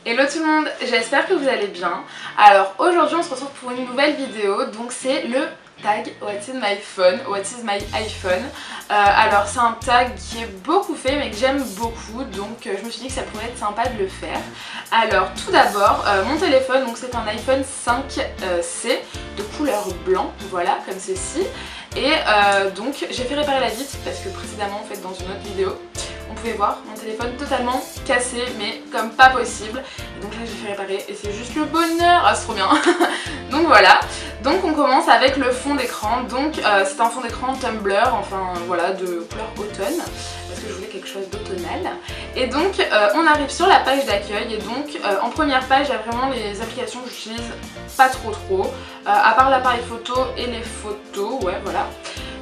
Hello tout le monde, j'espère que vous allez bien. Alors aujourd'hui on se retrouve pour une nouvelle vidéo, donc c'est le tag What's in my phone, What is my iPhone. Alors c'est un tag qui est beaucoup fait mais que j'aime beaucoup, donc je me suis dit que ça pourrait être sympa de le faire. Alors tout d'abord mon téléphone, donc c'est un iPhone 5C de couleur blanc, voilà comme ceci. Et donc j'ai fait réparer la vitre parce que précédemment en fait dans une autre vidéo on pouvait voir mon téléphone totalement cassé mais comme pas possible. Et donc là j'ai fait réparer et c'est juste le bonheur, ah c'est trop bien. Donc voilà, donc on commence avec le fond d'écran. Donc c'est un fond d'écran Tumblr, enfin voilà, de couleur automne parce que je voulais quelque chose d'automnal. Et donc on arrive sur la page d'accueil et donc en première page il y a vraiment les applications que j'utilise pas trop à part l'appareil photo et les photos, ouais voilà.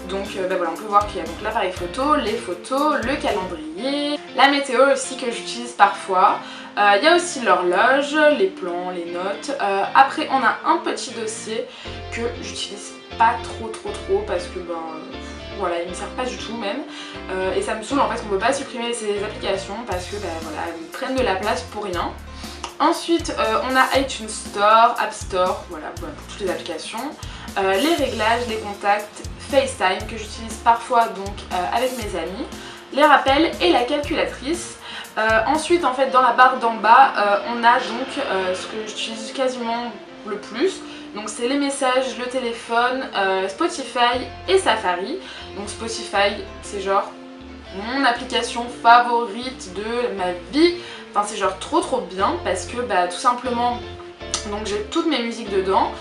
Donc voilà, on peut voir qu'il y a donc l'appareil photo, les photos, le calendrier, la météo aussi que j'utilise parfois. Il y a aussi l'horloge, les plans, les notes. Après on a un petit dossier que j'utilise pas trop parce que voilà, il me sert pas du tout même. Et ça me saoule en fait qu'on ne peut pas supprimer ces applications parce que voilà, elles prennent de la place pour rien. Ensuite on a iTunes Store, App Store, voilà pour toutes les applications. Les réglages, les contacts, FaceTime que j'utilise parfois donc avec mes amis, les rappels et la calculatrice. Ensuite en fait dans la barre d'en bas on a donc ce que j'utilise quasiment le plus. Donc c'est les messages, le téléphone, Spotify et Safari. Donc Spotify c'est genre mon application favorite de ma vie. Enfin c'est genre trop bien parce que tout simplement donc j'ai toutes mes musiques dedans.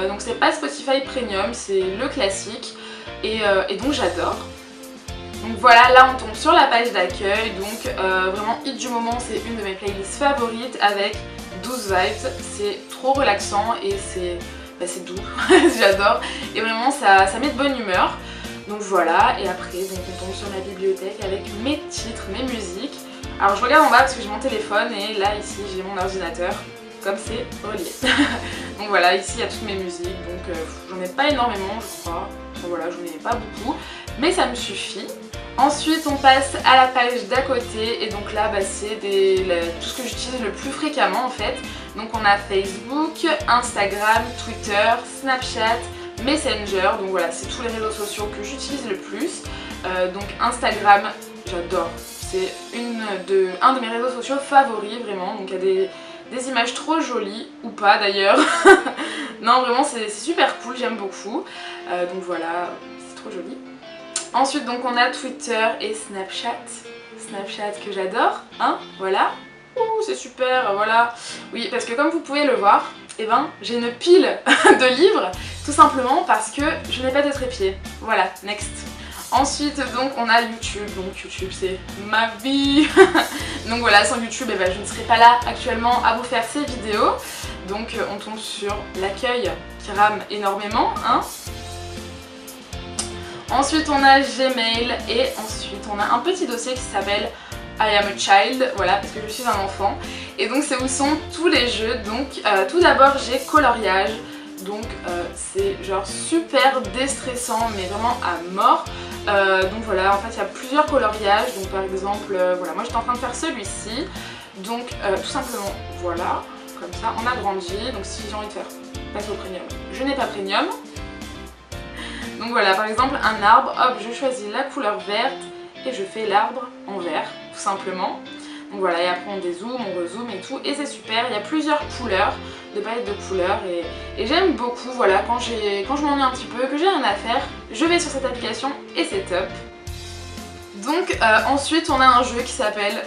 Donc c'est pas Spotify Premium, c'est le classique et donc j'adore. Donc voilà, là on tombe sur la page d'accueil, donc vraiment hit du moment, c'est une de mes playlists favorites avec 12 vibes, c'est trop relaxant et c'est doux, j'adore et vraiment ça met de bonne humeur. Donc voilà, et après donc on tombe sur la bibliothèque avec mes titres, mes musiques. Alors je regarde en bas parce que j'ai mon téléphone et là ici j'ai mon ordinateur. Comme c'est relié. Donc voilà, ici il y a toutes mes musiques, donc j'en ai pas énormément je crois, enfin, voilà, j'en ai pas beaucoup, mais ça me suffit. Ensuite on passe à la page d'à côté et donc là c'est tout ce que j'utilise le plus fréquemment en fait. Donc on a Facebook, Instagram, Twitter, Snapchat, Messenger, donc voilà c'est tous les réseaux sociaux que j'utilise le plus. Donc Instagram j'adore, c'est un de mes réseaux sociaux favoris vraiment, donc il y a des images trop jolies, ou pas d'ailleurs. Non vraiment c'est super cool, j'aime beaucoup. Donc voilà, c'est trop joli. Ensuite donc on a Twitter et Snapchat. Snapchat que j'adore, hein, voilà. Ouh c'est super, voilà. Oui parce que comme vous pouvez le voir, j'ai une pile de livres, tout simplement parce que je n'ai pas de trépied. Voilà, next. Ensuite donc on a YouTube, donc YouTube c'est ma vie. Donc voilà, sans YouTube je ne serais pas là actuellement à vous faire ces vidéos. Donc on tombe sur l'accueil qui rame énormément, hein. Ensuite on a Gmail et ensuite on a un petit dossier qui s'appelle I am a child, voilà parce que je suis un enfant. Et donc c'est où sont tous les jeux. Donc tout d'abord j'ai coloriage. Donc c'est genre super déstressant mais vraiment à mort. Donc voilà, en fait il y a plusieurs coloriages. Donc par exemple, voilà, moi j'étais en train de faire celui-ci. Donc tout simplement voilà, comme ça on agrandit. Donc si j'ai envie de faire passer au premium, je n'ai pas premium. Donc voilà, par exemple un arbre, hop je choisis la couleur verte et je fais l'arbre en vert tout simplement. Donc voilà, et après on dézoome, on rezoome et tout, et c'est super, il y a plusieurs couleurs, de palettes de couleurs, et j'aime beaucoup, voilà, quand je m'ennuie un petit peu, que j'ai rien à faire, je vais sur cette application et c'est top. Donc ensuite on a un jeu qui s'appelle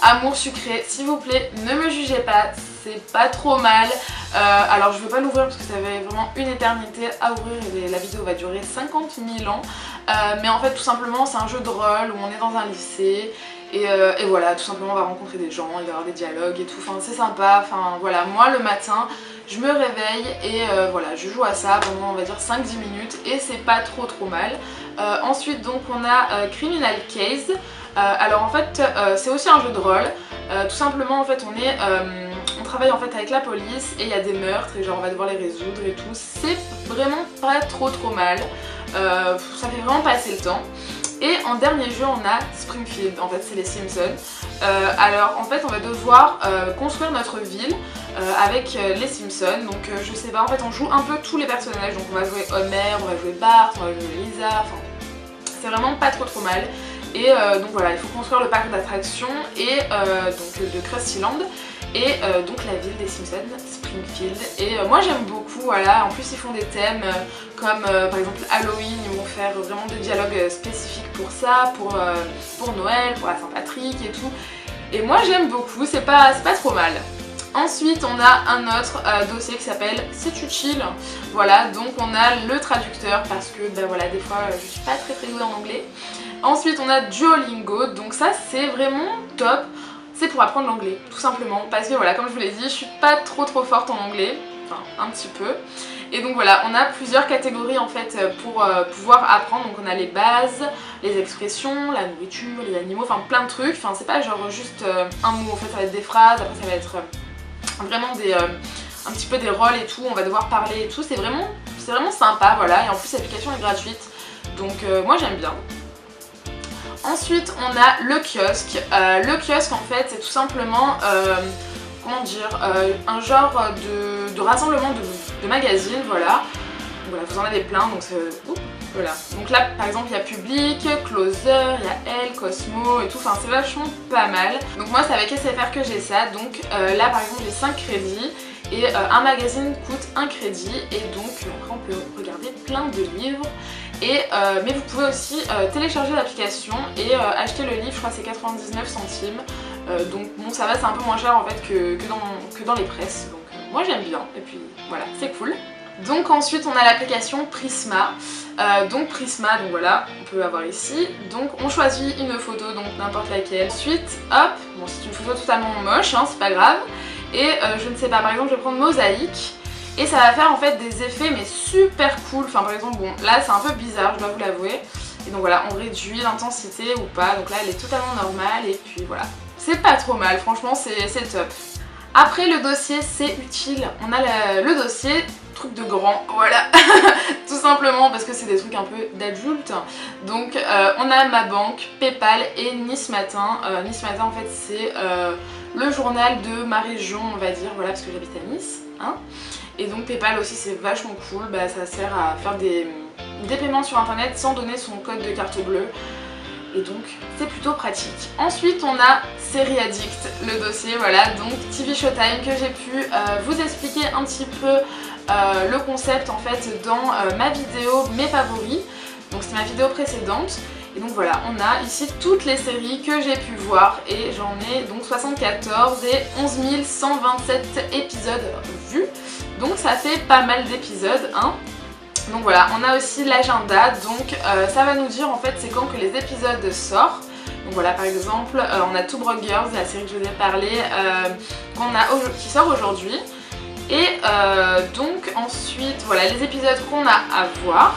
Amour sucré, s'il vous plaît, ne me jugez pas, c'est pas trop mal. Alors je veux pas l'ouvrir parce que ça avait vraiment une éternité à ouvrir et la vidéo va durer 50 000 ans. Mais en fait tout simplement c'est un jeu de rôle où on est dans un lycée. Et voilà, tout simplement on va rencontrer des gens, il va y avoir des dialogues et tout, enfin c'est sympa, enfin voilà, moi le matin je me réveille et voilà, je joue à ça pendant on va dire 5-10 minutes et c'est pas trop mal. Ensuite donc on a Criminal Case, alors en fait c'est aussi un jeu de rôle, tout simplement en fait on travaille en fait avec la police et il y a des meurtres et genre on va devoir les résoudre et tout, c'est vraiment pas trop mal, ça fait vraiment passer le temps. Et en dernier jeu on a Springfield, en fait c'est les Simpsons. Alors en fait on va devoir construire notre ville avec les Simpsons. Donc je sais pas, en fait on joue un peu tous les personnages. Donc on va jouer Homer, on va jouer Bart, on va jouer Lisa, enfin c'est vraiment pas trop mal. Et donc voilà, il faut construire le parc d'attractions et donc de Krusty Land et donc la ville des Simpsons, Springfield. Et moi j'aime beaucoup, voilà, en plus ils font des thèmes comme par exemple Halloween, ils vont faire vraiment des dialogues spécifiques pour ça, pour Noël, pour la Saint-Patrick et tout. Et moi j'aime beaucoup, c'est pas trop mal. Ensuite on a un autre dossier qui s'appelle C'est utile. Voilà, donc on a le traducteur parce que ben voilà, des fois je suis pas très douée en anglais. Ensuite on a Duolingo, donc ça c'est vraiment top. C'est pour apprendre l'anglais, tout simplement, parce que voilà, comme je vous l'ai dit, je suis pas trop forte en anglais, enfin un petit peu. Et donc voilà, on a plusieurs catégories en fait pour pouvoir apprendre. Donc on a les bases, les expressions, la nourriture, les animaux, enfin plein de trucs. Enfin c'est pas genre juste un mot, en fait ça va être des phrases, après ça va être vraiment un petit peu des rôles et tout, on va devoir parler et tout. C'est vraiment sympa, voilà, et en plus l'application est gratuite, donc moi j'aime bien. Ensuite on a le kiosque. Le kiosque en fait c'est tout simplement comment dire, un genre de rassemblement de magazines, voilà. Voilà, vous en avez plein, donc c'est... Voilà. Donc là par exemple il y a Public, Closer, il y a Elle, Cosmo et tout, enfin c'est vachement pas mal. Donc moi c'est avec SFR que j'ai ça, donc là par exemple j'ai 5 crédits. Et un magazine coûte 1 crédit et donc après on peut regarder plein de livres. Et, mais vous pouvez aussi télécharger l'application et acheter le livre, je crois que c'est 99 centimes. Donc bon ça va, c'est un peu moins cher en fait que dans les presses. Donc moi j'aime bien et puis voilà, c'est cool. Donc ensuite on a l'application Prisma. Donc Prisma, donc voilà, on peut avoir ici. Donc on choisit une photo, donc n'importe laquelle. Ensuite, hop, bon c'est une photo totalement moche, hein, c'est pas grave. Et je ne sais pas, par exemple je vais prendre mosaïque et ça va faire en fait des effets mais super cool. Enfin par exemple, bon là c'est un peu bizarre, je dois vous l'avouer. Et donc voilà, on réduit l'intensité ou pas, donc là elle est totalement normale et puis voilà. C'est pas trop mal, franchement c'est le top. Après le dossier c'est utile, on a le dossier truc de grand, voilà. Tout simplement parce que c'est des trucs un peu d'adultes. Donc on a ma banque, Paypal et Nice Matin. Nice Matin en fait c'est le journal de ma région on va dire, voilà, parce que j'habite à Nice, hein. Et donc Paypal aussi c'est vachement cool, bah, ça sert à faire des paiements sur internet sans donner son code de carte bleue. Et donc c'est plutôt pratique. Ensuite on a Série Addict, le dossier, voilà, donc TV Showtime que j'ai pu vous expliquer un petit peu le concept en fait dans ma vidéo mes favoris. Donc c'est ma vidéo précédente. Et donc voilà, on a ici toutes les séries que j'ai pu voir et j'en ai donc 74 et 11 127 épisodes vus. Donc ça fait pas mal d'épisodes, hein. Donc voilà, on a aussi l'agenda, donc ça va nous dire en fait c'est quand que les épisodes sortent. Donc voilà, par exemple on a Two Broke Girls, la série que je vous ai parlé, qui sort aujourd'hui. Et donc ensuite voilà les épisodes qu'on a à voir.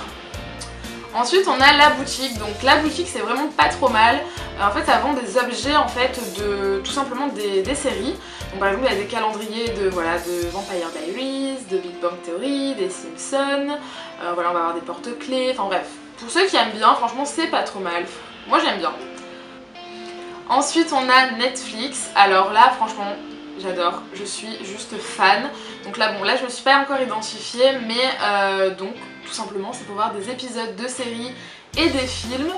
Ensuite on a la boutique, donc la boutique c'est vraiment pas trop mal. En fait ça vend des objets en fait de tout simplement des séries. Donc par exemple il y a des calendriers de Vampire Diaries, de Big Bang Theory, des Simpsons, voilà on va avoir des porte-clés, enfin bref. Pour ceux qui aiment bien, franchement c'est pas trop mal, moi j'aime bien. Ensuite on a Netflix, alors là franchement j'adore, je suis juste fan. Donc là bon, là je me suis pas encore identifiée mais donc tout simplement c'est pour voir des épisodes de séries et des films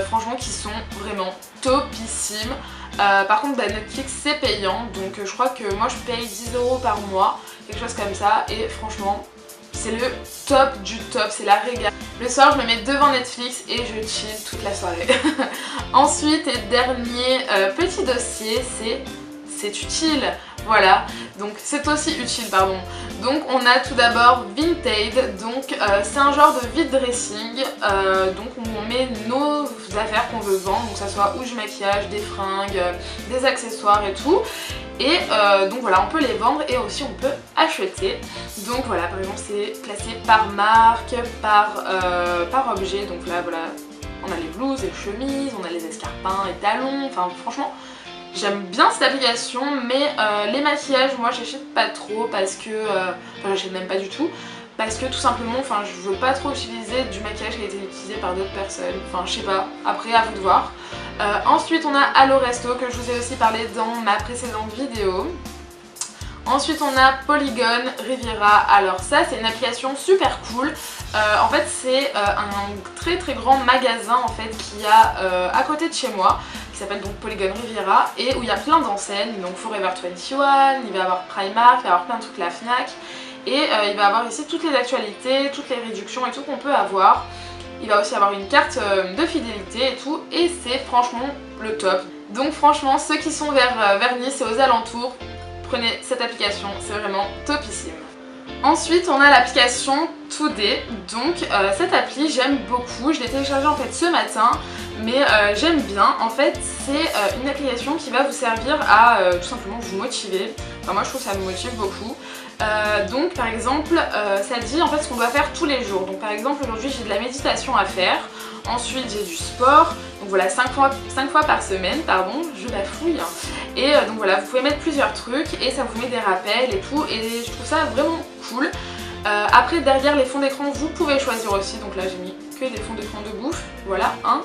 franchement qui sont vraiment topissimes. Par contre bah, Netflix c'est payant, donc je crois que moi je paye 10 € par mois, quelque chose comme ça, et franchement c'est le top du top, c'est la régale. Le soir je me mets devant Netflix et je chill toute la soirée. Ensuite et dernier petit dossier c'est utile, voilà, donc c'est aussi utile pardon. Donc on a tout d'abord Vinted, donc c'est un genre de vide dressing, donc où on met nos affaires qu'on veut vendre, donc ça soit ou du maquillage, des fringues, des accessoires et tout. Et donc voilà, on peut les vendre et aussi on peut acheter. Donc voilà, par exemple c'est classé par marque, par objet, donc là voilà, on a les blouses et chemises, on a les escarpins et talons, enfin franchement j'aime bien cette application, mais les maquillages moi j'achète pas trop parce que, enfin j'achète même pas du tout, parce que tout simplement, enfin je veux pas trop utiliser du maquillage qui a été utilisé par d'autres personnes, enfin je sais pas, après à vous de voir. Ensuite on a Allo Resto que je vous ai aussi parlé dans ma précédente vidéo. Ensuite on a Polygon Riviera. Alors ça c'est une application super cool. En fait c'est un très grand magasin en fait qu'il y a à côté de chez moi, qui s'appelle donc Polygon Riviera, et où il y a plein d'enseignes, donc Forever 21, il va y avoir Primark, il va y avoir plein de trucs, la Fnac, et il va y avoir ici toutes les actualités, toutes les réductions et tout qu'on peut avoir. Il va aussi avoir une carte de fidélité et tout, et c'est franchement le top. Donc franchement ceux qui sont vers Nice et aux alentours, prenez cette application, c'est vraiment topissime. Ensuite on a l'application Today, donc cette appli j'aime beaucoup, je l'ai téléchargée en fait ce matin, mais j'aime bien. En fait c'est une application qui va vous servir à tout simplement vous motiver, enfin moi je trouve que ça me motive beaucoup. Donc par exemple ça dit en fait ce qu'on doit faire tous les jours, donc par exemple aujourd'hui j'ai de la méditation à faire, ensuite j'ai du sport, donc voilà 5 fois par semaine, pardon, je bafouille, et donc voilà vous pouvez mettre plusieurs trucs et ça vous met des rappels et tout, et je trouve ça vraiment cool. Après derrière les fonds d'écran vous pouvez choisir aussi, donc là j'ai mis que des fonds d'écran de bouffe, voilà hein.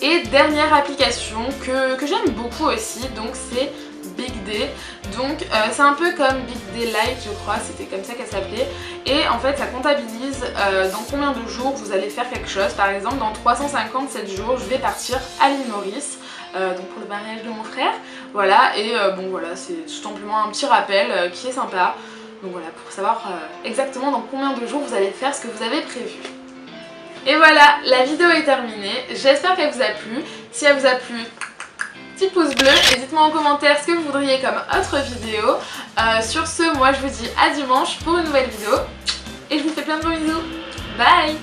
Et dernière application que j'aime beaucoup aussi, donc c'est Big Day. Donc c'est un peu comme Big Day Light je crois, c'était comme ça qu'elle s'appelait, et en fait ça comptabilise dans combien de jours vous allez faire quelque chose. Par exemple dans 357 jours je vais partir à l'île Maurice, donc pour le mariage de mon frère, voilà, et bon voilà c'est tout simplement un petit rappel qui est sympa, donc voilà pour savoir exactement dans combien de jours vous allez faire ce que vous avez prévu. Et voilà, la vidéo est terminée, j'espère qu'elle vous a plu. Si elle vous a plu, petit pouce bleu et dites-moi en commentaire ce que vous voudriez comme autre vidéo. Sur ce, moi je vous dis à dimanche pour une nouvelle vidéo et je vous fais plein de gros bisous. Bye.